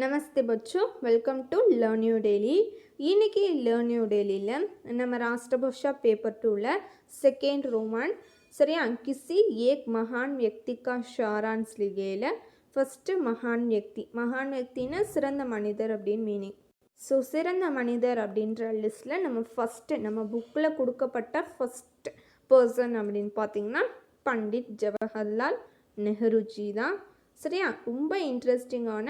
नमस्ते बच्चों, welcome to learn you daily. இன்னைக்கு लर्न यू डेलीல நம்ம राष्ट्रभाषा पेपर 2ல सेकेंड रोमन சரியா किसी एक महान व्यक्ति का सारांश लिखेல फर्स्ट महान व्यक्तिனா சிறந்த மனிதர் அப்படினு மீனிங். ஸோ சிறந்த மனிதர் அப்படின்ற லிஸ்ட்டில் நம்ம ஃபஸ்ட்டு நம்ம புக்கில் கொடுக்கப்பட்ட ஃபஸ்ட் பர்சன் அப்படின்னு பார்த்தீங்கன்னா பண்டிட் ஜவஹர்லால் நெஹ்ருஜி தான். சரியா, ரொம்ப இன்ட்ரெஸ்டிங்கான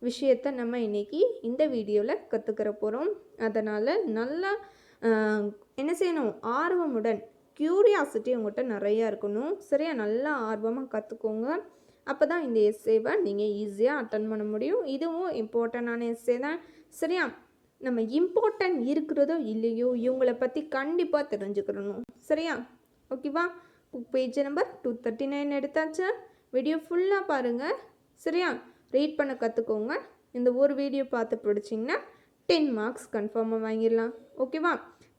விஷயத்தை நம்ம இன்றைக்கி இந்த வீடியோவில் கற்றுக்கிற போகிறோம். அதனால் நல்லா என்ன செய்யணும், ஆர்வமுடன் க்யூரியாசிட்டி உங்கள்கிட்ட நிறையா இருக்கணும். சரியா, நல்லா ஆர்வமாக கற்றுக்கோங்க. அப்போ தான் இந்த எஸ்ஸேவை நீங்கள் ஈஸியாக அட்டன் பண்ண முடியும். இதுவும் இம்பார்ட்டண்டான எஸ்ஸே தான். சரியா, நம்ம இம்பார்ட்டன்ட் இருக்கிறதோ இல்லையோ இவங்களை பற்றி கண்டிப்பாக தெரிஞ்சுக்கிறணும். சரியா, ஓகேவா. புக் பேஜ் நம்பர் 239 எடுத்தாச்சு. வீடியோ ஃபுல்லாக பாருங்கள். சரியா, ரீட் பண்ண கற்றுக்கோங்க. இந்த ஒரு வீடியோ பார்த்து பிடிச்சிங்கன்னா 10 மார்க்ஸ் கன்ஃபார்மாக வாங்கிடலாம். ஓகேவா.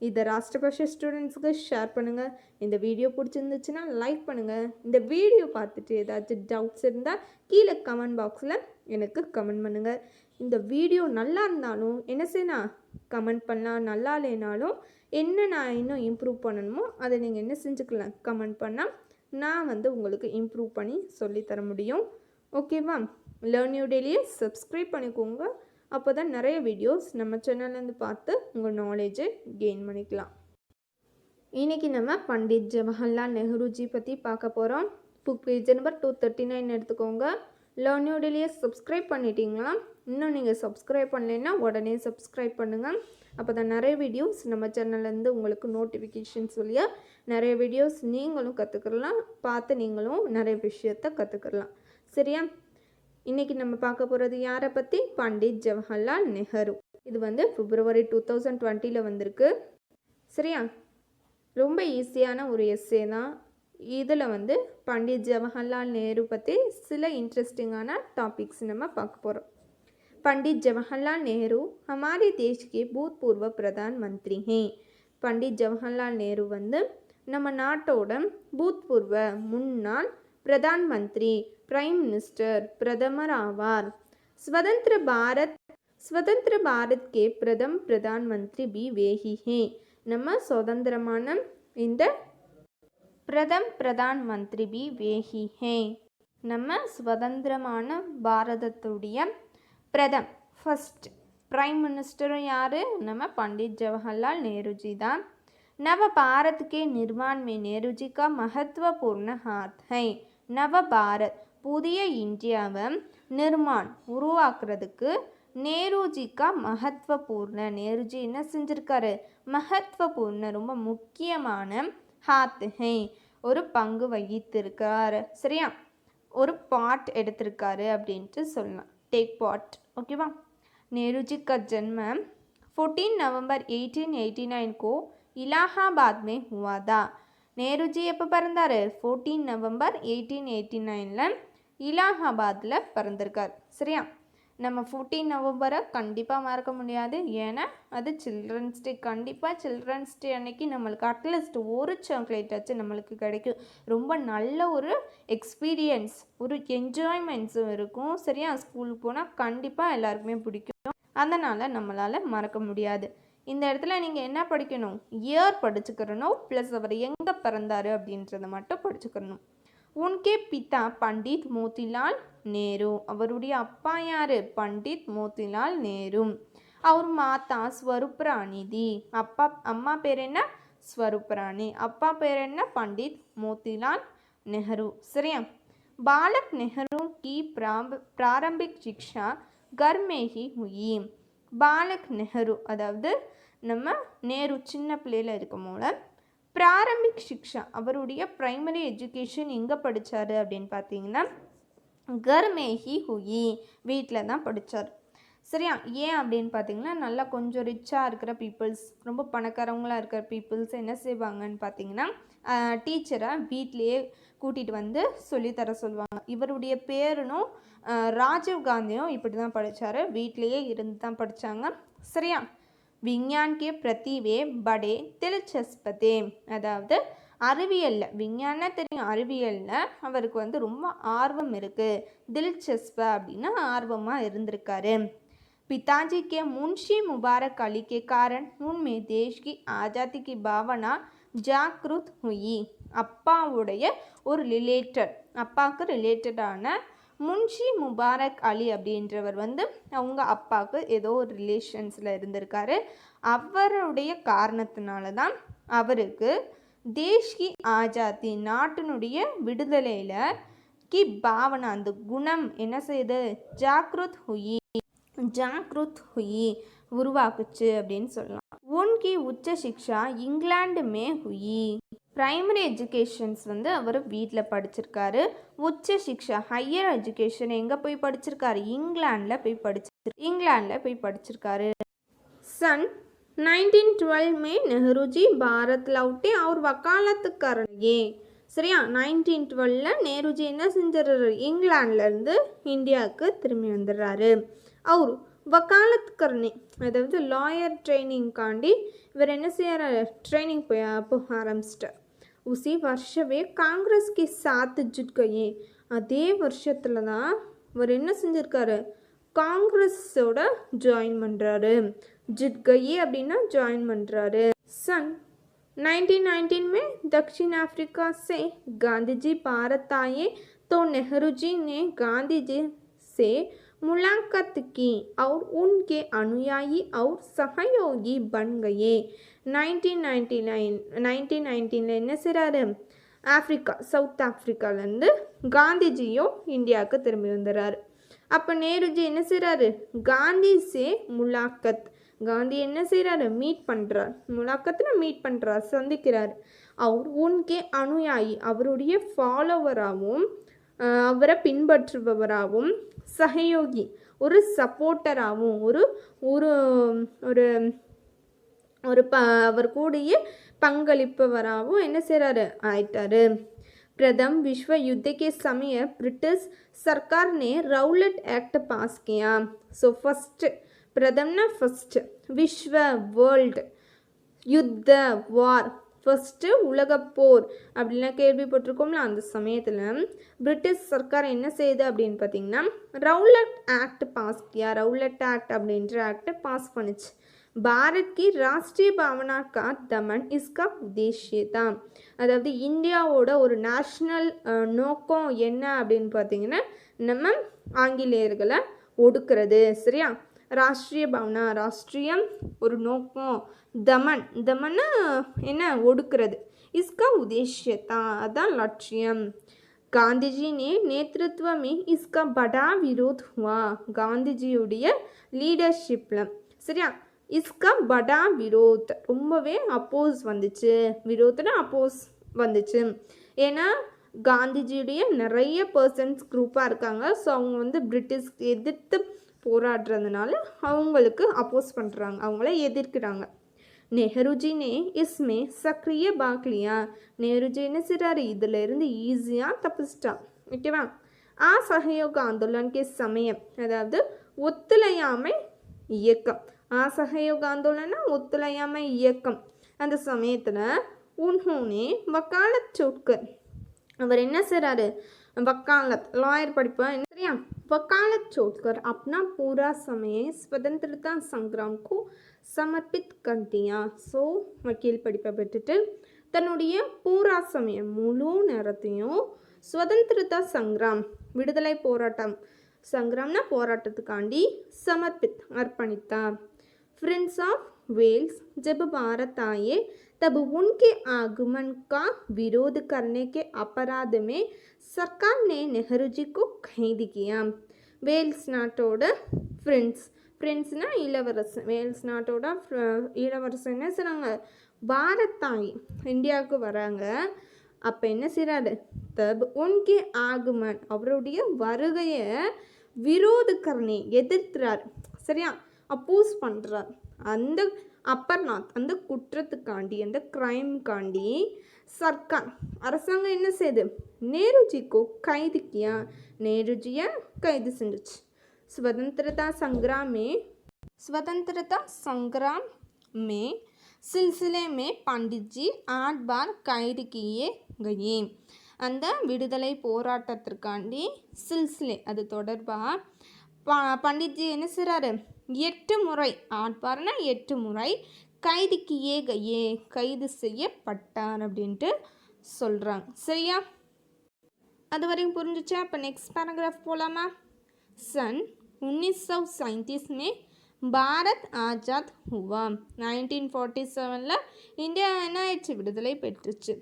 இதை ராஷ்டிரபாஷா ஸ்டூடெண்ட்ஸுக்கு ஷேர் பண்ணுங்கள். இந்த வீடியோ பிடிச்சிருந்துச்சுன்னா லைக் பண்ணுங்கள். இந்த வீடியோ பார்த்துட்டு ஏதாச்சும் டவுட்ஸ் இருந்தால் கீழே கமெண்ட் பாக்ஸில் எனக்கு கமெண்ட் பண்ணுங்கள். இந்த வீடியோ நல்லா இருந்தாலும் என்ன செய்யணும், கமெண்ட் பண்ணலாம். நல்லா இல்லைனாலும் என்ன நான் இன்னும் இம்ப்ரூவ் பண்ணணுமோ அதை நீங்கள் என்ன செஞ்சுக்கலாம், கமெண்ட் பண்ணால் நான் உங்களுக்கு இம்ப்ரூவ் பண்ணி சொல்லித்தர முடியும். ஓகேவா. லேர்ன் யூ டெய்லியை சப்ஸ்கிரைப் பண்ணிக்கோங்க. அப்போ தான் நிறைய வீடியோஸ் நம்ம சேனல்லேருந்து பார்த்து உங்கள் நாலேஜை கெயின் பண்ணிக்கலாம். இன்றைக்கி நம்ம பண்டிட் ஜவஹர்லால் நெஹ்ருஜி பற்றி பார்க்க போகிறோம். புக் பேஜ் நம்பர் 239 எடுத்துக்கோங்க. லேர்ன் யூ டெய்லியை சப்ஸ்கிரைப் பண்ணிட்டீங்களா? இன்னும் நீங்கள் சப்ஸ்கிரைப் பண்ணலைன்னா உடனே சப்ஸ்கிரைப் பண்ணுங்கள். அப்போ தான் நிறைய வீடியோஸ் நம்ம சேனல்லேருந்து உங்களுக்கு நோட்டிஃபிகேஷன்ஸ் வழியாக நிறைய வீடியோஸ் நீங்களும் கற்றுக்கலாம். பார்த்து நீங்களும் நிறைய விஷயத்தை கற்றுக்கலாம். சரியா, இன்றைக்கி நம்ம பார்க்க போகிறது யாரை பற்றி, பண்டிட் ஜவஹர்லால் நெஹ்ரு. இது பிப்ரவரி 2020 வந்திருக்கு. சரியா, ரொம்ப ஈஸியான ஒரு எஸ்ஸே தான். இதில் பண்டிட் ஜவஹர்லால் நேரு பற்றி சில இன்ட்ரெஸ்டிங்கான டாபிக்ஸ் நம்ம பார்க்க போகிறோம். पंडित जवाहरलाल नेहरू हमारे देश के भूतपूर्व प्रधानमंत्री हैं. पंडित जवाहरलाल नेहरू நம்ம நாட்டோட பூத்பூர்வ முன்னாள் பிரதான் மந்திரி, பிரைம் மினிஸ்டர், பிரதமர் ஆவார். स्वतंत्र भारत के प्रथम प्रधानमंत्री भी वही हैं. நம்ம சுதந்திரமான இந்த பிரதம் பிரதான் மந்திரி भी वही हैं. நம்ம சுதந்திரமான பாரதத்துடைய பிரதம் ஃபர்ஸ்ட் प्राइम मिनिस्टर यार நம்ம पंडित जवाहरलाल नेहरू जी தான். नव भारत के निर्माण में नेहरू जी का महत्वपूर्ण हाथ है. नव भारत புதிய இந்தியாவை நிர்மாண் உருவாக்குறதுக்கு நேருஜிக்கா மகத்வபூர்ண, நேருஜி என்ன செஞ்சுருக்காரு, மகத்வபூர்ண ரொம்ப முக்கியமான ஹாத் ஹை ஒரு பங்கு வகித்திருக்கார். சரியா, ஒரு பார்ட் எடுத்திருக்காரு அப்படின்ட்டு சொல்லலாம், டேக் பார்ட். ஓகேவா. नेहरू जी का जन्म 14 नवंबर 1889 को इलाहाबाद में हुआ था. नेहरू जी எப்போ பிறந்தார், 14 நவம்பர் 1889 இலாஹாபாத்தில் பிறந்திருக்கார். சரியா, நம்ம 14 நவம்பரை கண்டிப்பாக மறக்க முடியாது. ஏன்னா அது சில்ட்ரன்ஸ் டே. கண்டிப்பாக சில்ட்ரன்ஸ் டே அன்னைக்கு நம்மளுக்கு அட்லீஸ்ட் ஒரு சாக்லேட் ஆச்சு நம்மளுக்கு கிடைக்கும். ரொம்ப நல்ல ஒரு எக்ஸ்பீரியன்ஸ், ஒரு என்ஜாய்மெண்ட்ஸும் இருக்கும். சரியா, ஸ்கூலுக்கு போனால் கண்டிப்பாக எல்லாருக்குமே பிடிக்கும். அதனால் நம்மளால் மறக்க முடியாது. இந்த இடத்துல நீங்கள் என்ன படிக்கணும், இயர் படிச்சுக்கிறணும், ப்ளஸ் அவர் எங்கே பிறந்தார் அப்படின்றத மட்டும் படிச்சுக்கிறணும். உன்கே பிதா பண்டிட் மோதிலால் நேரு, அவருடைய அப்பா யார், பண்டிட் மோதிலால் நேரு. அவர் மாதா ஸ்வரூப்ராணிதி, அம்மா பேர் என்ன, ஸ்வரூப்ராணி. அப்பா பேர் என்ன, பண்டிட் மோதிலால் नेहरू. சரியா, बालक नेहरू की प्रारंभिक शिक्षा घर में ही हुई. बालक नेहरू அதாவது நம்ம நேரு சின்ன பிள்ளையில் இருக்கும் போல பிராரம்பிக் சிக்ஷா அவருடைய ப்ரைமரி எஜுகேஷன் எங்கே படித்தார் அப்படின்னு பார்த்தீங்கன்னா கர் மேஹி ஹுயி வீட்டில் தான் படித்தார். சரியா, ஏன் அப்படின்னு பார்த்தீங்கன்னா நல்லா கொஞ்சம் ரிச்சாக இருக்கிற பீப்புள்ஸ், ரொம்ப பணக்காரவங்களாக இருக்கிற பீப்புள்ஸ் என்ன செய்வாங்கன்னு பார்த்தீங்கன்னா டீச்சரை வீட்லேயே கூட்டிகிட்டு சொல்லித்தர சொல்லுவாங்க. இவருடைய பேருனும் ராஜீவ் காந்தியும் இப்படி தான் படித்தார், வீட்லேயே இருந்து தான் படித்தாங்க. சரியா, விஞ்ஞான் கே பிரதி வே படே தில்சஸ்பதே, அதாவது அறிவியலில் விஞ்ஞானம் தெரியும், அறிவியலில் அவருக்கு வந்து ரொம்ப ஆர்வம் இருக்குது. தில்சஸ்பா அப்படின்னா ஆர்வமாக இருந்திருக்காரு. पिताजी के मुंशी मुबारक अली के कारण उनमें देश की आज़ादी की भावना जागृत हुई. அப்பாவுடைய ஒரு அப்பாவுக்கு ரிலேட்டடான முன்ஷி முபாரக் அலி அப்படின்றவர் வந்து அவங்க அப்பாவுக்கு ஏதோ ஒரு ரிலேஷன்ஸில் இருந்திருக்காரு. அவருடைய காரணத்தினால தான் அவருக்கு தேஷ்கி ஆஜாதி நாட்டினுடைய விடுதலையில் கி பாவனா அந்த குணம் என்ன செய்யுது, ஜாக்ருத் हुई உருவாக்குச்சு அப்படின்னு சொல்லலாம். உன்கி உச்ச சிக்ஷா இங்கிலாந்து மே हुई. ப்ரைமரி எஜுகேஷன்ஸ் வந்து அவர் வீட்டில் படிச்சிருக்காரு. உச்ச சிக்ஷா ஹையர் எஜுகேஷன் எங்கே போய் படிச்சிருக்காரு, இங்கிலாண்டில் போய் படிச்சிருக்காரு. सन 1912 में नेहरू जी भारत लौटे और वकालत करने. சரியா, 1912 நேருஜி என்ன செஞ்சிடறாரு, இங்கிலாந்துலேருந்து இந்தியாவுக்கு திரும்பி வந்துடுறாரு. அவர் வக்காலத் கர்னே அதாவது லாயர் ட்ரைனிங்காண்டி இவர் என்ன செய்யறாரு, ட்ரைனிங் போக ஆரம்பிச்சிட்டார். உசி வருஷவே காங்கிரஸ்க்கு சாத்து ஜுட்கையே அதே வருஷத்தில் தான் இவர் என்ன செஞ்சுருக்காரு, காங்கிரஸோட ஜாயின் பண்ணுறாரு. ஜுட்கையே அப்படின்னா ஜாயின் பண்ணுறாரு. सन 1919 में दक्षिण अफ्रीका से गांधी जी भारत आए तो नेहरू जी ने गांधी जी से मुलाकात की और उनके अनुयायी और सहयोगी बन गए. 1919 என்ன செய்கிறாரு, ஆஃப்ரிக்கா சவுத் ஆஃப்ரிக்காலேருந்து காந்திஜியும் இந்தியாவுக்கு திரும்பி வந்துடுறாரு. அப்போ நேருஜி என்ன செய்கிறாரு, காந்தி சே முலாக்கத், காந்தி என்ன செய்கிறாரு, மீட் பண்ணுறார். முலாக்கத்தில் மீட் பண்ணுறார், சந்திக்கிறார். அவர் உன்கே அனுயாயி அவருடைய ஃபாலோவராகவும் அவரை பின்பற்றுபவராகவும், சகயோகி ஒரு சப்போர்ட்டராகவும், ஒரு ஒரு ஒரு ஒரு அவர் கூடிய பங்களிப்பவராகவும் என்ன செய்கிறாரு, ஆயிட்டாரு. प्रथम विश्व युद्ध के समय ब्रिटिश सरकार ने राउलेट एक्ट पास किया. सो फर्स्ट प्रथमना फर्स्ट विश्व वर्ल्ड युद्ध वार ஃபஸ்ட்டு உலகப்போர் அப்படின்லாம் கேள்விப்பட்டிருக்கோம்ல. அந்த சமயத்தில் பிரிட்டிஷ் சர்க்கார் என்ன செய்யுது அப்படின்னு பார்த்தீங்கன்னா ரவுலட் ஆக்ட் பாஸ் கியா. ரவுலட் ஆக்ட் அப்படின்ற ஆக்டை பாஸ் பண்ணிச்சு. பாரத் கி ராஷ்ட்ரிய பாவனா கா தமன் இஸ்கா உத்தேஷ்யதா. அதாவது இந்தியாவோட ஒரு நேஷ்னல் நோக்கம் என்ன அப்படின்னு பார்த்தீங்கன்னா நம்ம ஆங்கிலேயர்களை ஒடுக்கிறது. சரியா, ராஷ்ட்ரிய பாவனா ராஷ்ட்ரியம் ஒரு நோக்கம், தமன் தமன்னா என்ன, ஒடுக்கிறது. இஸ்கா உத்தேஷ்யதா அதான் லட்சியம். காந்திஜி நேतृत्व இஸ்கா படா விரோத் ஹுவா. காந்திஜியுடைய லீடர்ஷிப்பில் சரியா, இஸ்கா படா விரோத் ரொம்பவே அப்போஸ் வந்துச்சு. விரோத்னா அப்போஸ் வந்துச்சு. ஏன்னா காந்திஜியுடைய நிறைய பர்சன்ஸ் குரூப்பாக இருக்காங்க. ஸோ அவங்க வந்து பிரிட்டிஷ்க்கு எதிர்த்து போராடுறதுனால அவங்களுக்கு அப்போஸ் பண்ணுறாங்க, அவங்கள எதிர்க்கிறாங்க. नेहरूजी इसमें सक्रिय भाग लिया. नेहरूजी என்ன செய்றாரு, இதில் இருந்து ஈஸியாக தப்பிச்சிட்டான். ஓகேவா. அசஹயோக ஆந்தோலன் கே சமயம் அதாவது ஒத்துழையாமை இயக்கம். அசஹயோக ஆந்தோலனா ஒத்துழையாமை இயக்கம். அந்த சமயத்தில் உன்ஹோனே வக்காலத் சோட்கர் அவர் என்ன செய்கிறாரு, वकालत लॉयर படிப்பா சரியா. वकालत छोड़कर अपना पूरा समय स्वतंत्रता संग्राम को समर्पित कर दिया. ஸோ வக்கீல் படிப்பை பெற்றுட்டு தன்னுடைய பூரா சமயம் முழு நேரத்தையும் சுதந்திரதா சங்கிராம் விடுதலை போராட்டம், சங்கிராம்னா போராட்டத்துக்காண்டி समर्पित अर्पणितार. फ्रेंड्स ऑफ वेल्स जब भारत आए तब उनके आगमन का विरोध करने के अपराध में सरकार ने नेहरू जी को कैद किया. वेल्स நாட்டோட ஃப்ரெண்ட்ஸ்னா இளவரசன். வேல்ஸ் நாட்டோட இளவரசன் என்ன செய்கிறாங்க, பாரத்தாய் இந்தியாவுக்கு வராங்க. அப்போ என்ன செய்கிறாரு, தப் உன்கே ஆகுமன் அவருடைய வருகையை விரோதக்கரணை எதிர்க்கிறார். சரியா, அப்போஸ் பண்ணுறார். அந்த அப்பர்நாத் அந்த குற்றத்துக்காண்டி அந்த கிரைம்காண்டி சர்க்கார் அரசாங்கம் என்ன செய்யுது, நேருஜிக்கோ கைது கியா, நேருஜியை கைது செஞ்சிச்சு. स्वतंत्रता संग्राम में சில்சிலே மே பண்டிட்ஜி 8 பார் கைது கியே கயே. அந்த விடுதலை போராட்டத்திற்காண்டி சில்சிலே அது தொடர்பாக பண்டிட்ஜி என்ன செய்கிறாரு 8 முறை 8 பார்னா 8 முறை கைது கியே கயே கைது செய்யப்பட்டார் அப்படின்ட்டு சொல்கிறாங்க. சரியா, அது வரைக்கும் புரிஞ்சிச்சா? அப்போ நெக்ஸ்ட் பேராகிராஃப் போகலாமா? सन 1937 में பாரத் ஆஜாத் हुआ. 1947 இந்தியா என்ன ஆயிடுச்சு? விடுதலை பெற்றுச்சு.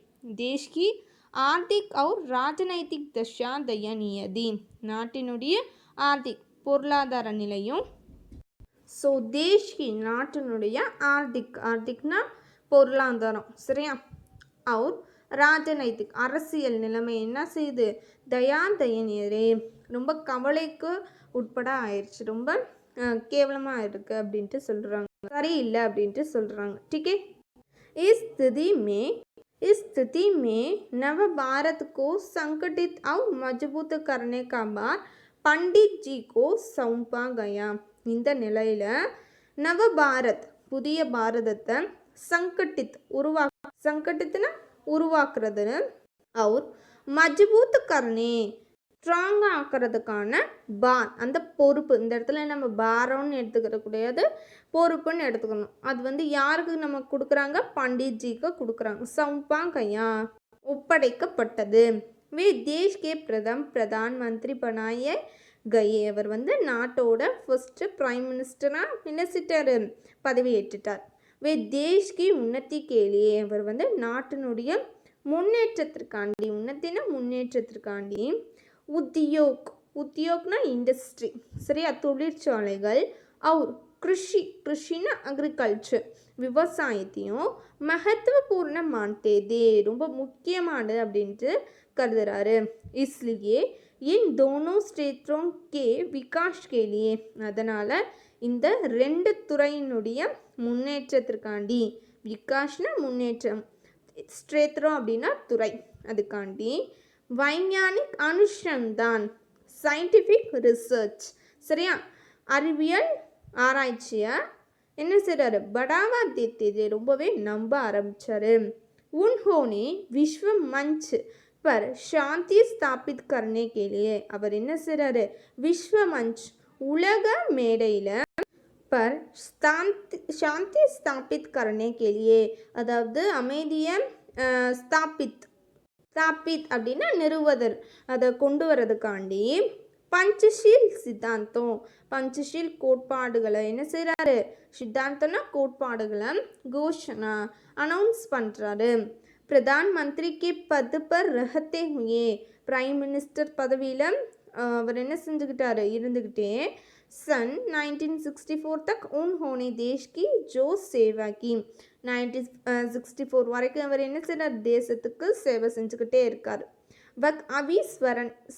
தேஷ் கி ஆர்த்திக் और ராஜநைத்திக் தஷா தயனீய தி. நாட்டினுடைய ஆர்த்திக் பொருளாதார நிலையும் ஸோ தேஷ்கி நாட்டினுடைய ஆர்த்திக்னா பொருளாதாரம், சரியா, அவர் ராஜநைத்திக் அரசியல் நிலைமை என்ன செய்யுது? தயனீயரே ரொம்ப கவலைக்கு உட்பட ஆயிடுச்சு, ரொம்ப கேவலமாக இருக்குது அப்படின்ட்டு சொல்கிறாங்க, சரியில்லை அப்படின்ட்டு சொல்கிறாங்க. ठीक है, इस स्थिति में नव भारत को संगठित और मजबूत करने का भार पंडित जी को सौंपा गया. இந்த நிலையில் நவ பாரத் புதிய பாரதத்தை சங்கட்டித்னா உருவாக்குறது, அவர் மஜ்பூத் கர்னே ஸ்ட்ராங்காக ஆக்கிறதுக்கான பார் அந்த பொறுப்பு. இந்த இடத்துல நம்ம பாரம்னு எடுத்துக்கிறக்கூடாது, பொறுப்புன்னு எடுத்துக்கணும். அது வந்து யாருக்கு நம்ம கொடுக்குறாங்க? பண்டிட்ஜிக்கு கொடுக்குறாங்க. சௌப்பா கையா ஒப்படைக்கப்பட்டது. வே தேஷ் கே பிரதான் மந்திரி பனாய கயே. அவர் வந்து நாட்டோட ஃபர்ஸ்ட் பிரைம் மினிஸ்டராக என்ன செஞ்சிட்டாரு? பதவி ஏற்றுட்டார். வே தேஷ் கி உன்னதி கேலியே. அவர் வந்து நாட்டினுடைய முன்னேற்றத்திற்காண்டி, முன்னேற்றத்திற்காண்டி உத்தியோக்னா இண்டஸ்ட்ரி, சரியா, தொழிற்சாலைகள், அவர் கிருஷினா அக்ரிகல்ச்சர் விவசாயத்தையும் மகத்துவபூர்ண மான்தேதே ரொம்ப முக்கியமானது அப்படின்ட்டு கருதுறாரு. இஸ்லியே இன் தோனோ ஸ்டேட்ரோं के विकास के लिए. அதனால் இந்த 2 துறையினுடைய முன்னேற்றத்திற்காண்டி, விகாஷ்னா முன்னேற்றம், ஸ்ட்ரேத்ரம் அப்படின்னா துறை, அதுக்காண்டி வைஞானிக் அனுசந்தான் சயின்டிஃபிக் ரிசர்ச், சரியா, அறிவியல் ஆராய்ச்சியை என்ன செய்கிறாரு? படாவா தேத்தது ரொம்பவே நம்ப ஆரம்பித்தார். உன்ஹோனே விஸ்வ மஞ்ச் पर शांति स्थापित करने के लिए. அவர் என்ன செய்கிறாரு? விஸ்வ மஞ்ச் உலக மேடையில் पर शांति स्थापित करने के लिए, அதாவது அமைதியை ஸ்தாபித் அப்படின்னா நிறுவதர், அதை கொண்டு வரதுக்காண்டி பஞ்சஷீல் சித்தாந்தம், பஞ்சஷீல் கோட்பாடுகளை என்ன செய்கிறாரு? சித்தாந்தம்னா கோட்பாடுகளை கோஷனா அனௌன்ஸ் பண்ணுறாரு. பிரதான் மந்திரிக்கு பது பர் ரஹத்தே ஹுயே. பிரைம் மினிஸ்டர் பதவியில் அவர் என்ன செஞ்சுக்கிட்டாரு? இருந்துக்கிட்டே सन 1964 तक उन्होंने देश की जो सेवा की. 1964 வரைக்கும் அவர் என்ன செய்கிறார்? தேசத்துக்கு சேவை செஞ்சுக்கிட்டே இருக்கார். வக் அவி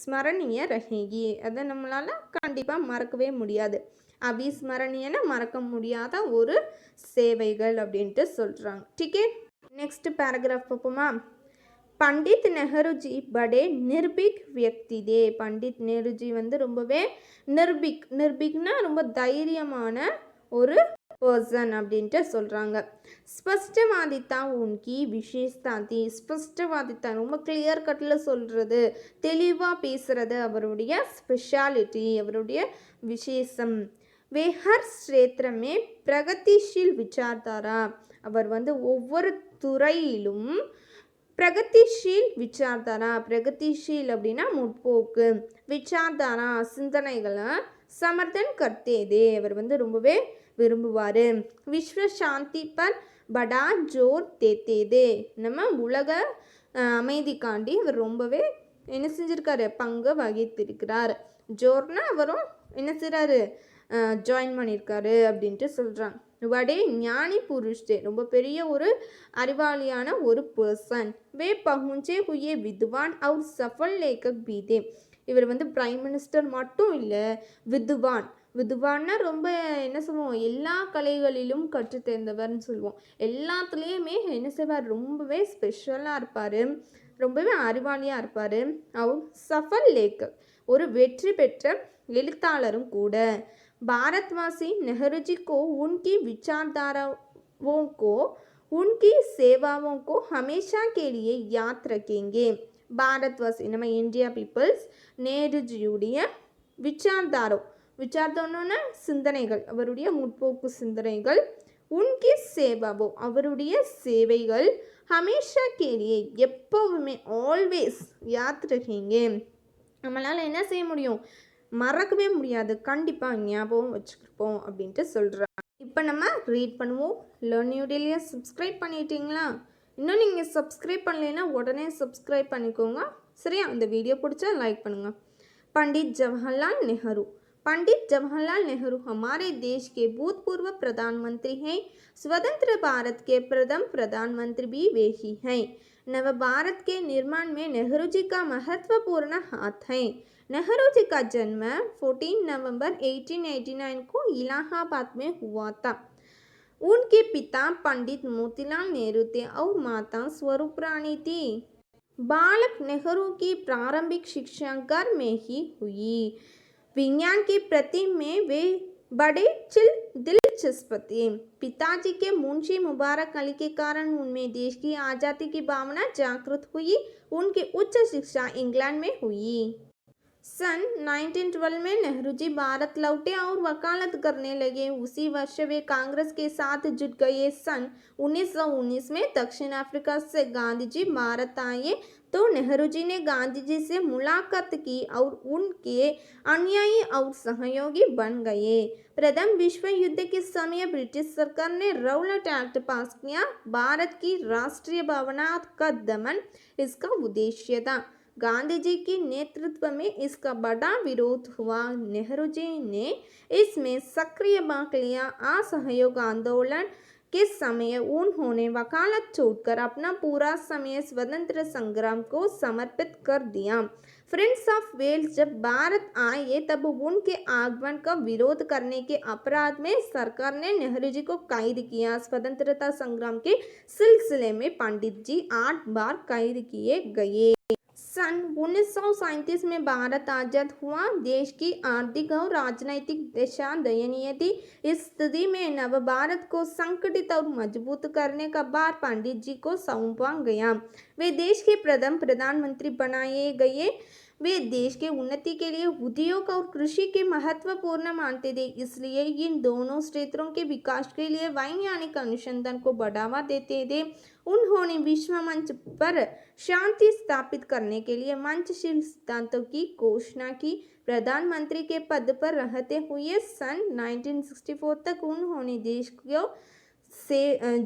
ஸ்மரணிய ரஹேகி. அதை நம்மளால் கண்டிப்பாக மறக்கவே முடியாது. அவிஸ்மரணியன மறக்க முடியாத ஒரு சேவைகள் அப்படின்ட்டு சொல்கிறாங்க. டிக்கே, நெக்ஸ்ட் பேராகிராஃப் பார்ப்போமா? பண்டித் நெஹ்ருஜி படே நிர்பீக் வியக்தி தே. பண்டித் நெஹ்ருஜி வந்து ரொம்பவே நிர்பீக்னா ரொம்ப தைரியமான ஒரு பர்சன் அப்படின்ட்டு சொல்கிறாங்க. ஸ்பஷ்டவாதித்தா உன்கி விசேஷதா தி. ஸ்பஷ்டவாதித்தா ரொம்ப கிளியர் கட்டில் சொல்கிறது, தெளிவாக பேசுகிறது அவருடைய ஸ்பெஷாலிட்டி, அவருடைய விசேஷம். வே ஹர் க்ஷேத்திரமே பிரகதிஷீல் விசார்தாரா. அவர் வந்து ஒவ்வொரு துறையிலும் பிரகதிஷீல் விசார்தாரா. பிரகதிஷீல் அப்படின்னா முற்போக்கு, விசார்தாரா சிந்தனைகளை சமர்த்தன் கர்த்தேதே அவர் வந்து ரொம்பவே விரும்புவார். விஸ்வ சாந்தி பர் படா ஜோர் தேத்தேதே. நம்ம உலக அமைதிக்காண்டி அவர் ரொம்பவே என்ன செஞ்சுருக்காரு? பங்கு வகித்திருக்கிறார். ஜோர்னா அவரும் என்ன செய்கிறாரு? ஜாயின் பண்ணியிருக்காரு அப்படின்ட்டு சொல்கிறாங்க. வடே ஞானி புருஷே ரொம்ப பெரிய ஒரு அறிவாளியான ஒரு பர்சன். வே பहुंचे हुए विद्वान और सफल लेखक भी थे. இவர் வந்து பிரைம் மினிஸ்டர் மட்டும் இல்லை, வித்வான்னா ரொம்ப என்ன சொல்லுவோம்? எல்லா கலைகளிலும் கற்று தேர்ந்தவர்னு சொல்லுவோம். எல்லாத்துலேயுமே என்ன செய்வார்? ரொம்பவே ஸ்பெஷலாக இருப்பார், ரொம்பவே அறிவாளியாக இருப்பார். அவர் சஃபல் லேக்கர் ஒரு வெற்றி பெற்ற எழுத்தாளரும் கூட. भारतवासी नेहरू जी को उनकी विचारधाराओं को उनकी सेवाओं को हमेशा के लिए याद रखेंगे. பாரத்வாசி நம்ம இந்தியா பீப்புள்ஸ் நேருஜியுடைய விச்சார்தாரோன்னா சிந்தனைகள், அவருடைய முற்போக்கு சிந்தனைகள், உன்கி சேவாவோ அவருடைய சேவைகள், ஹமேஷா கேலியே எப்போவுமே ஆல்வேஸ் யாத் ரகேங்க. நம்மளால் என்ன செய்ய முடியும், மறக்கவே முடியாது, கண்டிப்பாக ஞாபகம் வச்சுருப்போம் அப்படின்ட்டு சொல்கிறாங்க. இப்போ நம்ம ரீட் பண்ணுவோம். லேர்ன் நியூ டெய்லியை சப்ஸ்கிரைப் பண்ணிட்டீங்களா? இன்னும் நீங்கள் சப்ஸ்கிரைப் பண்ணலைன்னா உடனே சப்ஸ்கிரைப் பண்ணிக்கோங்க. சரியா? இந்த வீடியோ பிடிச்சா லைக் பண்ணுங்கள். पंडित जवाहरलाल नेहरू. पंडित जवाहरलाल नेहरू हमारे देश के भूतपूर्व प्रधानमंत्री हैं. स्वतंत्र भारत के प्रथम प्रधानमंत्री भी वे ही हैं. नव भारत के निर्माण में नेहरू जी का महत्वपूर्ण हाथ है. नेहरू जी का जन्म 14 नवंबर 1889 को इलाहाबाद में हुआ था. उनके पिता पंडित मोतीलाल नेहरू थे और माता स्वरूप रानी थी. बालक नेहरू की प्रारंभिक शिक्षा घर में ही हुई. विज्ञान के प्रति में वे बड़े दिलचस्प थे. पिताजी के मुंशी मुबारक अली के कारण उनमें देश की आज़ादी की भावना जागृत हुई. उनकी उच्च शिक्षा इंग्लैंड में हुई. सन 1912 में नेहरू जी भारत लौटे और वकालत करने लगे. उसी वर्ष वे कांग्रेस के साथ जुट गए. सन 1919 में दक्षिण अफ्रीका से गांधी जी भारत आए तो नेहरू जी ने गांधी जी से मुलाकात की और उनके अनुयायी और सहयोगी बन गए. प्रथम विश्व युद्ध के समय ब्रिटिश सरकार ने रौलट एक्ट पास किया. भारत की राष्ट्रीय भावना का दमन इसका उद्देश्य था. गांधी जी के नेतृत्व में इसका बड़ा विरोध हुआ. नेहरू जी ने इसमें सक्रिय भाग लिया. असहयोग आंदोलन के समय उन्होंने वकालत छोड़कर अपना पूरा समय स्वतंत्र संग्राम को समर्पित कर दिया. फ्रेंड्स ऑफ वेल्स जब भारत आए तब उनके आगमन का विरोध करने के अपराध में सरकार ने नेहरू जी को कैद किया. स्वतंत्रता संग्राम के सिलसिले में पंडित जी 8 बार कैद किए गए. सन 1937 में भारत आजाद हुआ. देश की आर्थिक और राजनैतिक दशा दयनीय थी. इस स्थिति में नव भारत को संगठित और मजबूत करने का भार पंडित जी को सौंपा गया. वे देश के प्रथम प्रधानमंत्री बनाए गए. वे देश के उन्नति के लिए उद्योग और कृषि के महत्वपूर्ण मानते थे. इसलिए इन दोनों क्षेत्रों के विकास के लिए वैज्ञानिक अनुसंधान को बढ़ावा देते थे. उन्होंने विश्व मंच पर शांति स्थापित करने के लिए मंचशील सिद्धांतों की घोषणा की. प्रधानमंत्री के पद पर रहते हुए सन 1964 तक उन्होंने देश को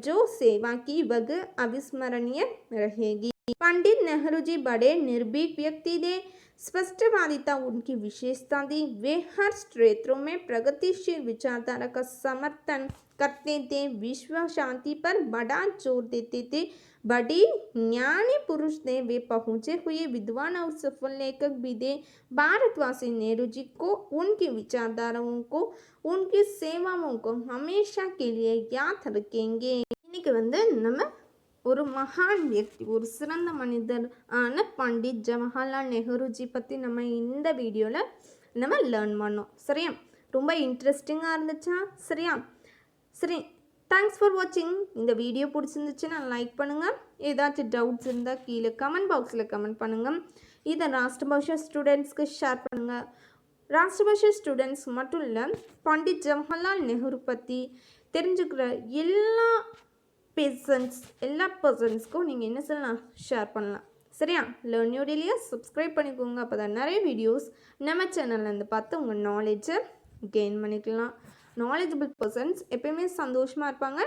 जो सेवा की वह अविस्मरणीय रहेगी. पंडित नेहरू जी बड़े निर्भीक व्यक्ति थे. स्पष्टवादिता उनकी विशेषता थी. वे हर क्षेत्रों में प्रगतिशील विचारधारा का समर्थन करते थे. विश्व शांति पर बड़ा जोर देते थे. बड़ी ज्ञानी पुरुष थे. वे पहुंचे हुए विद्वान और सफल लेखक भी थे. भारतवासी नेहरू जी को, उनकी विचारधाराओं को, उनकी सेवाओं को हमेशा के लिए याद रखेंगे. இன்னைக்கு நம்ம ஒரு மகான் வியக்தி, ஒரு சிறந்த மனிதர் ஆன பண்டிட் ஜவஹர்லால் நேருஜி பற்றி நம்ம இந்த வீடியோவில் நம்ம லேர்ன் பண்ணோம். சரியா? ரொம்ப இன்ட்ரெஸ்டிங்காக இருந்துச்சா? சரியா? சரி, தேங்க்ஸ் ஃபார் வாட்சிங். இந்த வீடியோ பிடிச்சிருந்துச்சுன்னா லைக் பண்ணுங்கள். ஏதாச்சும் டவுட்ஸ் இருந்தால் கீழே கமெண்ட் பாக்ஸில் கமெண்ட் பண்ணுங்கள். இதை ராஷ்டிரபாஷா ஸ்டூடெண்ட்ஸ்க்கு ஷேர் பண்ணுங்கள். ராஷ்டிரபாஷா ஸ்டூடெண்ட்ஸ் மட்டும் இல்லை, பண்டிட் ஜவஹர்லால் நேரு பற்றி தெரிஞ்சுக்கிற எல்லா பர்சன்ஸ்க்கும் நீங்கள் என்ன சொல்லலாம், ஷேர் பண்ணலாம். சரியா? லேர்ன் நியூ டெய்லியை சப்ஸ்கிரைப் பண்ணிக்கோங்க. அப்போ தான் நிறைய வீடியோஸ் நம்ம சேனல்லேருந்து பார்த்து உங்கள் நாலேஜை கெயின் பண்ணிக்கலாம். நாலேஜபிள் பர்சன்ஸ் எப்பயுமே சந்தோஷமாக இருப்பாங்க.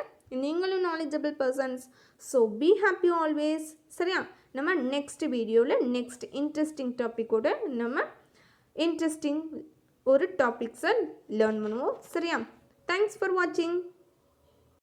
நீங்களும் knowledgeable persons. So be happy always. சரியா? நம்ம நெக்ஸ்ட் வீடியோவில் நெக்ஸ்ட் இன்ட்ரெஸ்டிங் டாப்பிக்கோட நம்ம இன்ட்ரெஸ்டிங் ஒரு டாபிக்ஸை லேர்ன் பண்ணுவோம். சரியா? தேங்க்ஸ் ஃபார் வாட்சிங்.